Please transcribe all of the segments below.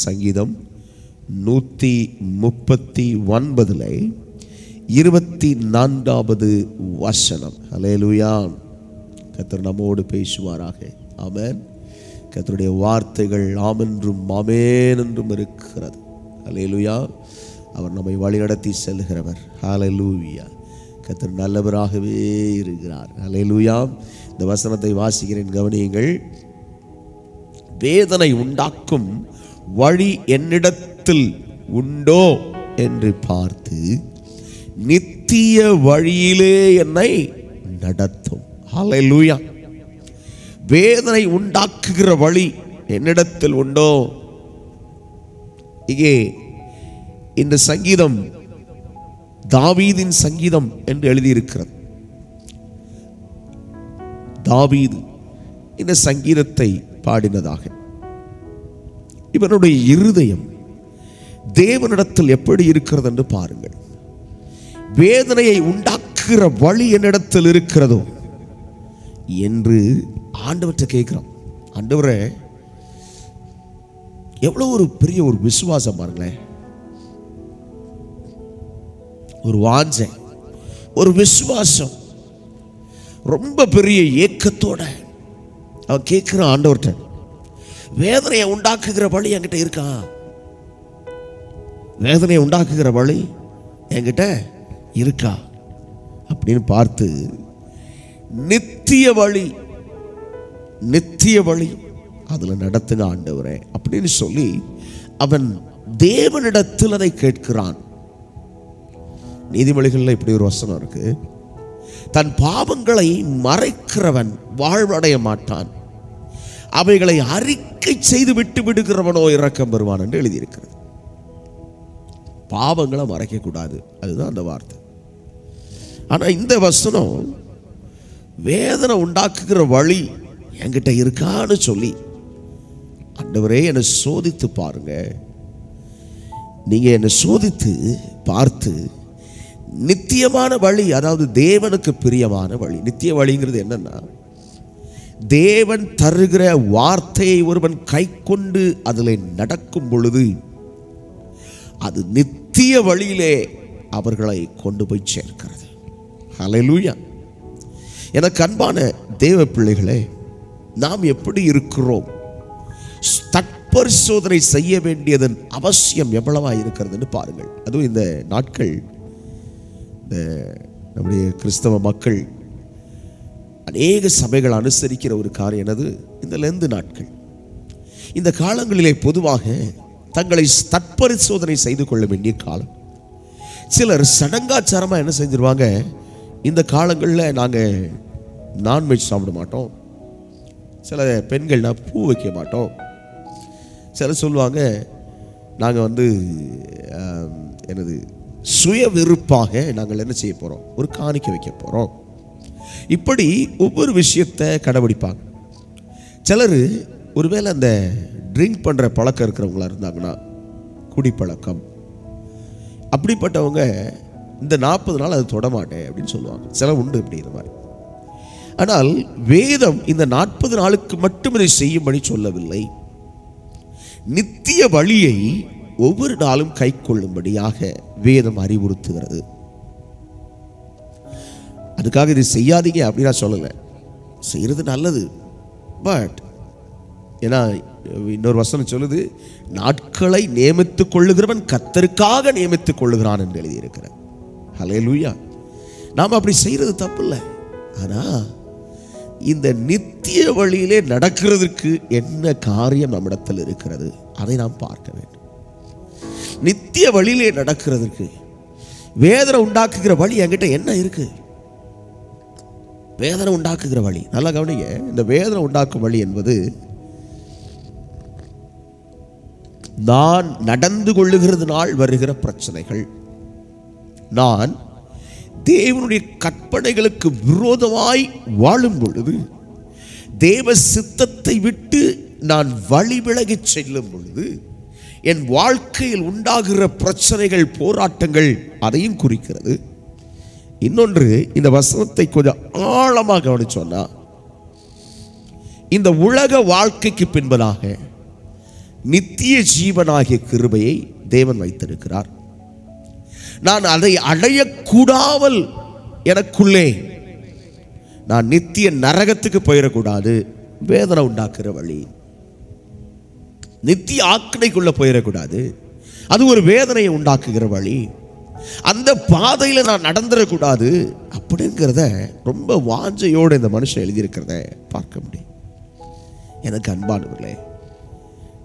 சங்கீதம் 139 24வது வசனம். ஹல்லேலூயா. கர்த்தர் நம்மோடு பேசுவாராக. ஆமென். கர்த்தருடைய வார்த்தைகள் ஆமென்றும் ஆமென் என்றும் இருக்கிறது. ஹல்லேலூயா. அவர் நம்மை வழிநடத்தி செல்கிறவர். ஹல்லேலூயா. கர்த்தர் நல்லவராகவே இருக்கிறார். ஹல்லேலூயா. இந்த வசனத்தை வாசிக்கிறேன், கவனியுங்கள். வேதனை உண்டாக்கும் வழி என்னிடத்தில் உண்டோ என்று பார்த்து நித்திய வழியிலே என்னை நடத்தும். ஹல்லேலூயா. வேதனை உண்டாக்குகிற வழி என்னிடத்தில் உண்டோ? இங்கே இந்த சங்கீதம் தாவீதின் சங்கீதம் என்று எழுதியிருக்கிறது. தாவீது இந்த சங்கீதத்தை பாடினதாக. இவனுடைய இருதயம் தேவனிடத்தில் எப்படி இருக்கிறது என்று பாருங்கள். வேதனையை உண்டாக்குகிற வழி என்னிடத்தில் இருக்கிறதோ என்று ஆண்டவர்கிட்ட கேட்கிறோம். ஆண்டவரே, எவ்வளவு ஒரு பெரிய ஒரு விசுவாசம் பாருங்களேன். ஒரு வாஞ்சை, ஒரு விசுவாசம், ரொம்ப பெரிய ஏக்கத்தோட அவன் கேட்கிறான் ஆண்டவர்கிட்ட, வேதனையை உண்டாக்குகிற வழி என்கிட்ட இருக்கா? வேதனையை உண்டாக்குகிற வழி என்கிட்ட இருக்கா அப்படின்னு பார்த்து, நித்திய வழி, நித்திய வழி அதுல நடத்துங்க ஆண்டவரே அப்படின்னு சொல்லி அவன் தேவனிடத்தில் அதை கேட்கிறான். நீதிமொழிகள்ல இப்படி ஒரு வசனம் இருக்கு, தன் பாவங்களை மறைக்கிறவன் வாழ்வடைய மாட்டான், அவைகளை அறிக்கை செய்து விட்டு விடுகிறவனோ இரக்கம் பெறுவான் என்று எழுதியிருக்கிறது. பாவங்களை மறைக்க கூடாது, அதுதான் அந்த வார்த்தை. ஆனா இந்த வசனம் வேதனை உண்டாக்குகிற வழி என்கிட்ட இருக்கான்னு சொல்லி, ஆண்டவரே என்னை சோதித்து பாருங்க, நீங்க என்னை சோதித்து பார்த்து நித்தியமான வழி, அதாவது தேவனுக்கு பிரியமான வழி. நித்திய வழிங்கிறது என்னன்னா, தேவன் தருகிற வார்த்தையை ஒருவன் கை கொண்டு அதில் நடக்கும் பொழுது அது நித்திய வழியிலே அவர்களை கொண்டு போய் சேர்க்கிறது. ஹல்லேலூயா. எனக்கு அன்பான தேவ பிள்ளைகளே, நாம் எப்படி இருக்கிறோம்? தற்பரிசோதனை செய்ய வேண்டியதன் அவசியம் எவ்வளவா இருக்கிறதுன்னு பாருங்கள். அதுவும் இந்த நாட்கள் நம்முடைய கிறிஸ்தவ மக்கள் அநேக சபைகள் அனுசரிக்கிற ஒரு காரியம் என்னது? இந்த லெந்து நாட்கள். இந்த காலங்களிலே பொதுவாக தங்களை தற்பரிசோதனை செய்து கொள்ள வேண்டிய காலம். சிலர் சடங்காச்சாரமா என்ன செஞ்சிருவாங்க, இந்த காலங்களில் நாங்கள் நான்வெஜ் சாப்பிட மாட்டோம், சில பெண்கள்னா பூ வைக்க மாட்டோம், சிலர் சொல்லுவாங்க நாங்கள் என்னது சுய விருப்பாக நாங்கள் என்ன செய்ய போகிறோம், ஒரு காணிக்கை வைக்க போகிறோம். இப்படி ஒவ்வொரு விஷயத்தை கடைபிடிப்பாங்க. சிலர் ஒருவேளை அந்த ட்ரிங்க் பண்ணுற பழக்கம் இருக்கிறவங்களா இருந்தாங்கன்னா, குடிப்பழக்கம், அப்படிப்பட்டவங்க இந்த 40 நாள் அது தொடமாட்டேன் அப்படின்னு சொல்லுவாங்க. சில உண்டு அப்படிங்கிற மாதிரி. ஆனால் வேதம் இந்த 40 நாளுக்கு மட்டும் இதை செய்யும்படி சொல்லவில்லை. நித்திய வழியை ஒவ்வொரு நாளும் கை கொள்ளும்படியாக வேதம் அறிவுறுத்துகிறது. அதுக்காக இதை செய்யாதீங்க அப்படின்னு நான் சொல்லலை, செய்யறது நல்லது. பட் ஏன்னா இன்னொரு வசனம் சொல்லுது, நாட்களை நியமித்துக் கொள்ளுகிறவன் கர்த்தருக்காக நியமித்துக் கொள்ளுகிறான் என்று எழுதியிருக்கிறார். ஹல்லேலூயா. நாம் அப்படி செய்யறது தப்பு இல்லை. ஆனா இந்த நித்திய வழியிலே நடக்கிறதுக்கு என்ன காரியம் நம்மிடத்தில் இருக்கிறது, அதை நாம் பார்க்க வேண்டும். நித்திய வழியிலே நடக்கிறதுக்கு வேதனை உண்டாக்குகிற வழி என்கிட்ட என்ன இருக்கு? வேதனை உண்டாக்குகிற வழி, நல்லா கவனிங்க. இந்த வேதனை உண்டாக்கும் வழி என்பது நான் நடந்து கொள்ளுகிறதுனால் வருகிற பிரச்சனைகள், நான் தேவனுடைய கற்பனைகளுக்கு விரோதமாய் வாழும் பொழுது, தேவ சித்தத்தை விட்டு நான் வழி விலகி செல்லும் பொழுது என் வாழ்க்கையில் உண்டாகிற பிரச்சனைகள், போராட்டங்கள், அதையும் குறிக்கிறது. இன்னொன்று, இந்த வசனத்தை கொஞ்சம் ஆழமாக கவனிச்சோன்னா, இந்த உலக வாழ்க்கைக்கு பின்பதாக நித்திய ஜீவனாகிய கிருபையை தேவன் வைத்திருக்கிறார். நான் அதை அடையக்கூடாமல் எனக்குள்ளே நான் நித்திய நரகத்துக்கு போயிடக்கூடாது. வேதனை உண்டாக்குற வழி, நித்திய ஆக்கினைக்குள்ள போயிடக்கூடாது. அது ஒரு வேதனையை உண்டாக்குகிற வழி. அந்த பாதையில் நான் நடந்துடக்கூடாது அப்படிங்கிறத ரொம்ப வாஞ்சையோடு இந்த மனுஷன் எழுதியிருக்கிறத பார்க்க முடியும். எனக்கு அன்பானவர்களே,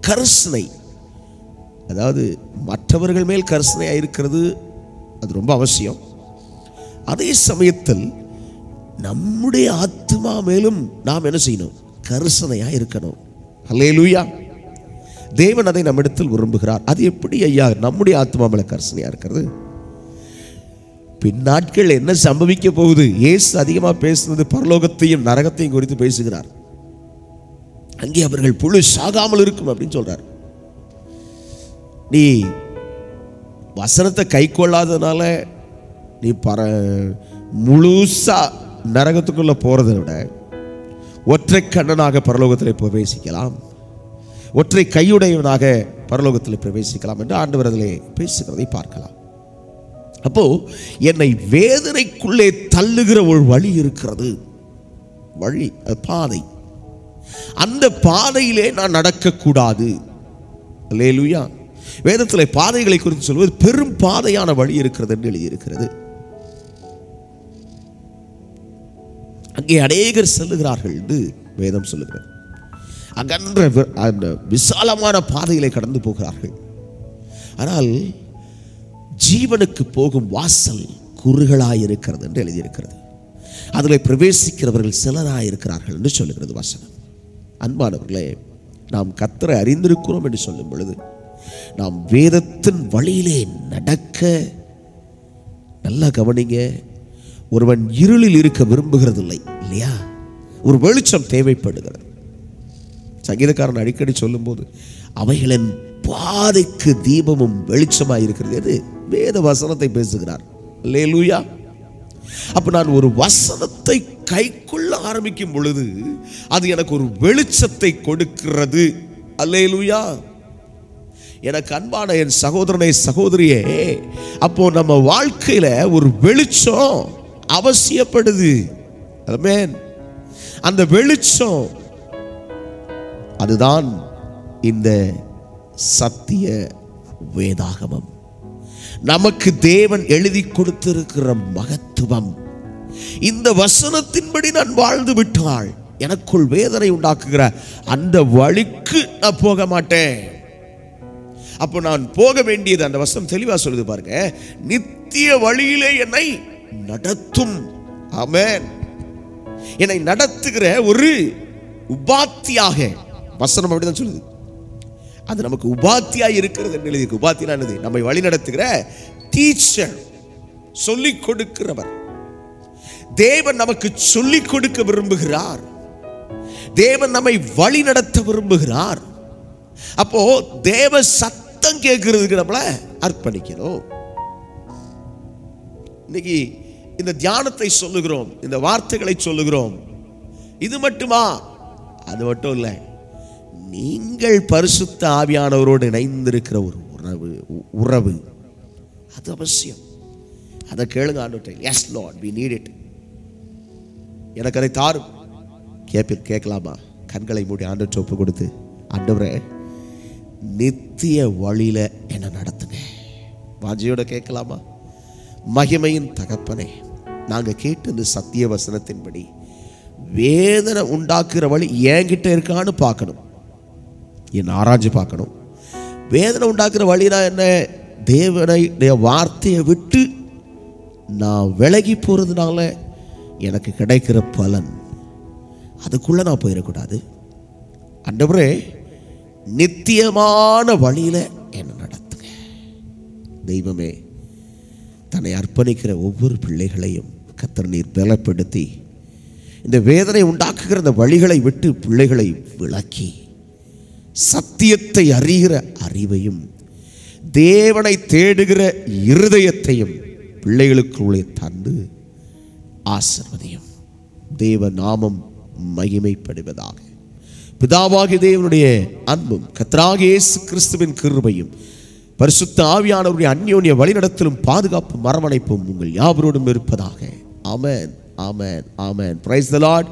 கரிசனை, அதாவது மற்றவர்கள் மேல் கரிசனையாக இருக்கிறது அது ரொம்ப அவசியம். அதே சமயத்தில் நம்முடைய ஆத்மா மேலும் நாம் என்ன செய்யணும்? கரிசனையாக இருக்கணும். அல்லேலூயா. தேவன் அதை நம்மிடத்தில் விரும்புகிறார். அது எப்படி ஐயா நம்முடைய ஆத்மா மேல கரிசனையாக இருக்கிறது? பின்னாட்கள் என்ன சம்பவிக்க போகுது? இயேசு அதிகமாக பேசுனது பரலோகத்தையும் நரகத்தையும் குறித்து பேசுகிறார். அங்கே அவர்கள் புழு சாகாமல் இருக்கும் அப்படின்னு சொல்றார். நீ வசனத்தை கை கொள்ளாதனால நீ முழுசா நரகத்துக்குள்ள போறதை விட ஒற்றை கண்ணனாக பரலோகத்தில் பிரவேசிக்கலாம், ஒற்றை கையுடையவனாக பரலோகத்தில் பிரவேசிக்கலாம் என்று ஆண்டவர் அதிலே பேசுகிறதை பார்க்கலாம். அப்போ என்னை வேதனைக்குள்ளே தள்ளுகிற ஒரு வழி இருக்கிறது. வழி, பாதை. அந்த பாதையிலே நான் நடக்கக்கூடாது. அல்லேலூயா. வேதத்தில் பாதைகளை குறித்து சொல்வது பெரும் பாதையான வழி இருக்கிறது என்று எழுதியிருக்கிறது. அங்கே அநேகர் செல்லுகிறார்கள் என்று வேதம் சொல்லுகிறது. அகன்ற அந்த விசாலமான பாதையிலே கடந்து போகிறார்கள். ஆனால் ஜீவனுக்கு போகும் வாசல் குறுகளாயிருக்கிறது என்று எழுதியிருக்கிறது. அதில் பிரவேசிக்கிறவர்கள் சிலராயிருக்கிறார்கள் என்று சொல்லுகிறது வசனம். அன்பானவர்களே, நாம் கர்த்தரை அறிந்திருக்கிறோம் என்று சொல்லும் பொழுது நாம் வேதத்தின் வழியிலே நடக்க, நல்லா கவனிங்க, ஒருவன் இருளில் இருக்க விரும்புகிறது இல்லை இல்லையா? ஒரு வெளிச்சம் தேவைப்படுகிறது. சங்கீதக்காரன் அடிக்கடி சொல்லும் போது அவைகளின் பாதைக்கு தீபமும் வெளிச்சமாக இருக்கிறது என்று வேத வசனத்தை பேசுகிறார். அல்லேலூயா. அப்ப நான் ஒரு வசனத்தை கைக்குள்ள ஆரம்பிக்கும் பொழுது அது எனக்கு ஒரு வெளிச்சத்தை கொடுக்கிறது. அல்லேலூயா. எனக்கு அன்பான என் சகோதரனை சகோதரியே, அப்போ நம்ம வாழ்க்கையில ஒரு வெளிச்சம் அவசியப்படுது. ஆமென். அந்த வெளிச்சம் அதுதான் இந்த சத்திய வேதாகமம். நமக்கு தேவன் எழுதி கொடுத்திருக்கிற மகத்துவம். இந்த வசனத்தின்படி நான் வாழ்ந்து விட்டால் எனக்குள் வேதனை உண்டாக்குகிற அந்த வழிக்கு நான் போக மாட்டேன். அப்போ நான் போக வேண்டியது, அந்த வசனம் தெளிவா சொல்லுது பாருங்க, நித்திய வழியிலே என்னை நடத்தும். ஆமென். என்னை நடத்துகிற ஒரு உபாத்தியாக வசனம் அப்படிதான் சொல்லுது. அது நமக்கு உபாத்தியாய் இருக்கிறது என்று எழுதி. உபாத்தியா என்னது? நம்மை வழி நடத்துகிற டீச்சர், சொல்லிக் கொடுக்கிறவர். தேவன் நமக்கு சொல்லிக் கொடுக்க விரும்புகிறார். தேவன் நம்மை வழி நடத்த விரும்புகிறார். அப்போ தேவ சத்தம் கேட்கிறதுக்கு நம்மள அர்ப்பணிக்கணும். இன்னைக்கு இந்த தியானத்தை சொல்லுகிறோம், இந்த வார்த்தைகளை சொல்லுகிறோம். இது மட்டுமா? அது மட்டும் இல்லை, நீங்கள் பரிசுத்த ஆவியானவரோடு இணைந்திருக்கிற ஒரு உறவு அது அவசியம். அதை கேளுங்க ஆண்டவரே. Yes lord, we need it. எனக்கு அதை தாரும். கேட்கலாமா? கண்களை மூடி ஆண்டவரை ஒப்பு கொடுத்து, ஆண்டவரே நித்திய வழியில என்ன நடத்துங்க. வாஞ்சியோட கேட்கலாமா? மகிமையின் தகப்பனே, நாங்க கேட்டு இந்த சத்திய வசனத்தின்படி வேதனை உண்டாக்குற வழி என்கிட்ட இருக்கான்னு பார்க்கணும், என் ஆராய்ச்சி பார்க்கணும். வேதனை உண்டாக்குற வழினா என்ன? தேவனுடைய வார்த்தையை விட்டு நான் விலகி போறதுனால எனக்கு கிடைக்கிற பலன், அதுக்குள்ள நான் போயிடக்கூடாது. ஆண்டவரே நித்தியமான வழியில என்ன நடத்துங்க. தெய்வமே, தன்னை அர்ப்பணிக்கிற ஒவ்வொரு பிள்ளைகளையும் கர்த்தர் நீர் பலப்படுத்தி இந்த வேதனை உண்டாக்குகிற இந்த வழிகளை விட்டு பிள்ளைகளை விலக்கி சத்தியத்தை அறிகிற அறிவையும் தேவனை தேடுகிற இருதயத்தையும் பிள்ளைகளுக்குள்ளே தந்து ஆசீர்வதியும். தேவ நாமம் மகிமைப்படுவதாக. பிதாவாகிய தேவனுடைய அன்பும் கர்த்தராகிய இயேசு கிறிஸ்துவின் கிருபையும் பரிசுத்த ஆவியானவருடைய அந்யோன்ய வழிநடத்தலும் பாதுகாப்பும் அரவணைப்பும் உங்கள் யாவரோடும் இருப்பதாக. ஆமென், ஆமென், ஆமென். Praise the Lord.